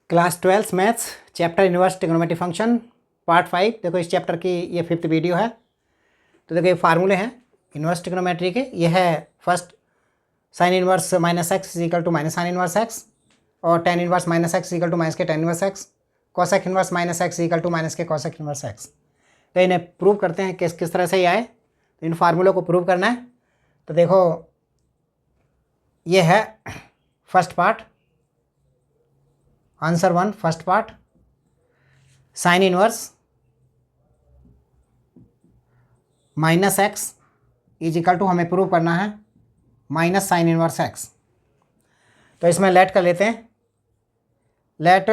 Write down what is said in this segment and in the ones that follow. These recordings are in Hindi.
Class 12 maths chapter inverse trigonometry function part 5। देखो इस चैप्टर की ये 5th वीडियो है। तो देखो ये फार्मूले हैं इनवर्स ट्रिग्नोमेट्री के। ये है first sine inverse minus x equal to minus sine inverse x, और tan inverse minus x equal to minus के tan inverse x, cosec inverse minus x equal to minus के कॉसेक इनवर्स एक्स। तो इन्हें प्रूव करते हैं किस तरह से ये आए। तो इन फार्मूलों को प्रूव करना है। तो देखो ये है first part, answer 1 first part. Sine inverse minus x is equal to हमें प्रूव करना है माइनस साइन इनवर्स एक्स। तो इसमें लेट कर लेते हैं। Let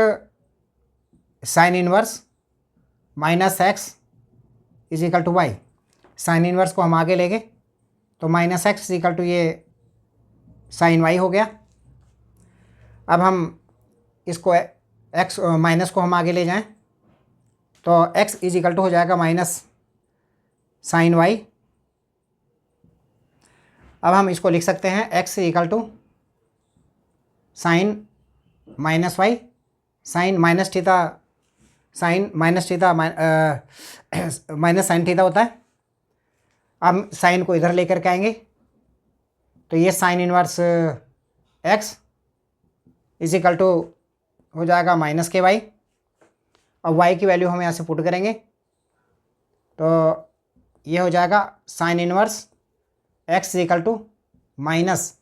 sine inverse minus x is equal to y. Sine inverse को हम आगे लेंगे तो minus x is equal to ये साइन वाई हो गया। अब हम इसको एक्स माइनस को हम आगे ले जाएं तो x इज इक्वल टू हो जाएगा माइनस साइन वाई। अब हम इसको लिख सकते हैं x equal to sine minus y. Sine minus theta, sine minus theta minus sine theta होता है। अब साइन को इधर लेकर के आएंगे तो ये sine inverse x is equal to हो जाएगा माइनस के वाई। अब y की वैल्यू हम यहाँ से पुट करेंगे तो ये हो जाएगा sine inverse x equal to minus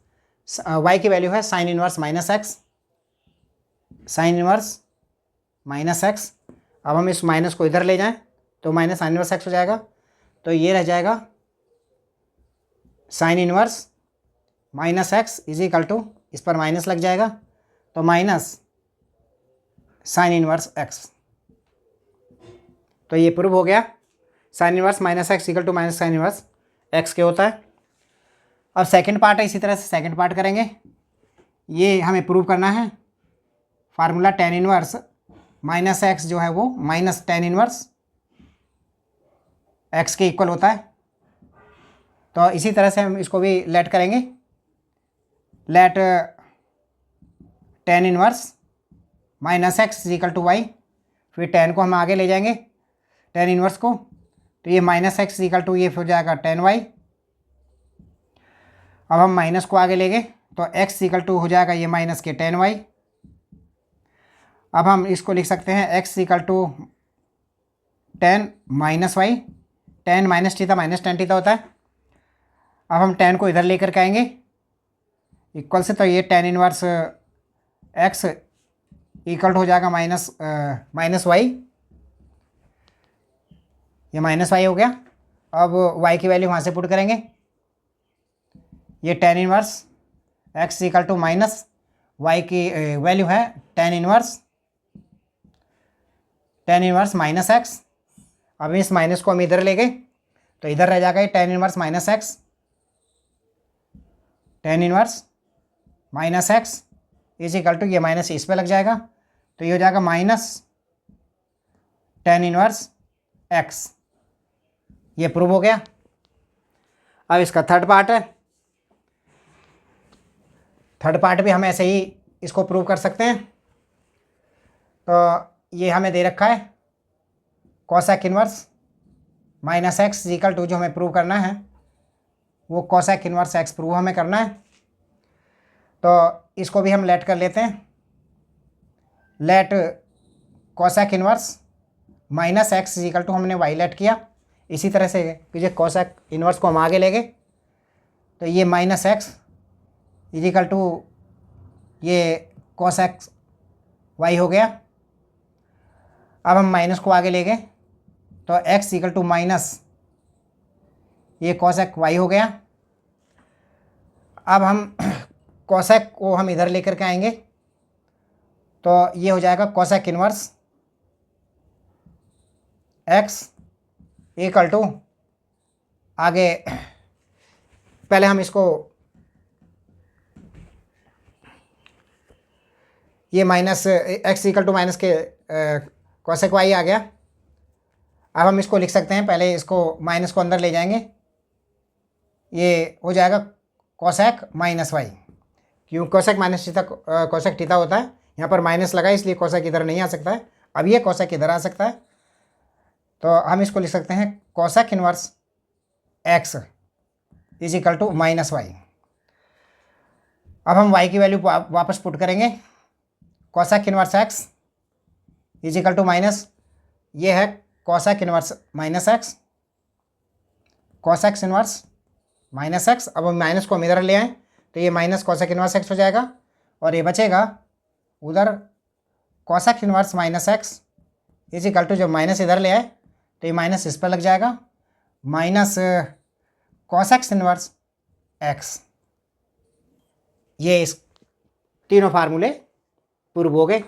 y की वैल्यू है sine inverse minus x, sine inverse minus x। अब हम इस माइनस को इधर ले जाएं तो माइनस साइन इनवर्स x हो जाएगा। तो ये रह जाएगा sine inverse minus x is equal to, इस पर माइनस लग जाएगा तो माइनस साइन इनवर्स x। तो ये प्रूव हो गया sine inverse minus x equal to minus sine inverse x के होता है। अब सेकंड पार्ट है, इसी तरह से सेकंड पार्ट करेंगे। ये हमें प्रूव करना है formula ten inverse minus x जो है वो माइनस टेन इनवर्स x के इक्वल होता है। तो इसी तरह से हम इसको भी लेट करेंगे। Let tan inverse minus x equal to y. फिर टेन को हम आगे ले जाएंगे टेन इनवर्स को, तो ये माइनस एक्स इक्वल टू ये हो जाएगा टेन वाई। अब हम माइनस को आगे लेंगे तो x इक्वल टू हो जाएगा ये माइनस के टेन वाई। अब हम इसको लिख सकते हैं x equal to tan minus y. Tan minus theta minus tan theta होता है। अब हम टेन को इधर लेकर के आएंगे इक्वल से, तो ये टेन इनवर्स x इक्वल हो जाएगा माइनस वाई। ये माइनस वाई हो गया। अब y की वैल्यू वहाँ से पुट करेंगे। ये tan inverse x equal to minus y की वैल्यू है टेन इनवर्स माइनस x। अब इस माइनस को हम इधर ले गए तो इधर रह जाएगा ये tan inverse minus x, tan inverse minus x is equal to ये माइनस इस पे लग जाएगा तो ये हो जाएगा माइनस टेन इनवर्स x। ये प्रूव हो गया। अब इसका थर्ड पार्ट है। थर्ड पार्ट भी हम ऐसे ही इसको प्रूव कर सकते हैं। तो ये हमें दे रखा है cosec inverse minus x equal to, जो हमें प्रूव करना है वो कॉसेक इनवर्स एक्स प्रूव हमें करना है। तो इसको भी हम लेट कर लेते हैं। Let cosec inverse minus x equal to हमने वाई लेट किया। इसी तरह से कि कॉसेक इनवर्स को हम आगे लेंगे तो ये माइनस एक्स इक्वल टू ये कॉसेक वाई हो गया। अब हम माइनस को आगे लेंगे तो x इक्वल टू माइनस ये कॉसेक वाई हो गया। अब हम कॉसेक को हम इधर लेकर के आएंगे तो ये हो जाएगा cosec inverse x equal to, आगे पहले हम इसको ये minus x equal to minus के कॉसेक वाई आ गया। अब हम इसको लिख सकते हैं, पहले इसको माइनस को अंदर ले जाएंगे, ये हो जाएगा कॉसेक माइनस वाई। क्यों cosec minus theta cosec theta होता है, यहाँ पर माइनस लगा इसलिए कोसेक इधर नहीं आ सकता है, अब ये कोसेक इधर आ सकता है। तो हम इसको लिख सकते हैं cosec inverse x is equal to minus y. अब हम y की वैल्यू वापस पुट करेंगे, cosec inverse x is equal to minus, ये है cosec inverse minus x, cosec inverse minus x. अब हम माइनस को हम इधर ले आए तो ये माइनस कोसेक इनवर्स एक्स हो जाएगा, और ये बचेगा उधर cosec inverse minus x is equal to, जब माइनस इधर ले आए तो ये माइनस इस पर लग जाएगा, माइनस कोसेक इनवर्स एक्स। ये इस तीनों फार्मूले प्रूव हो गए।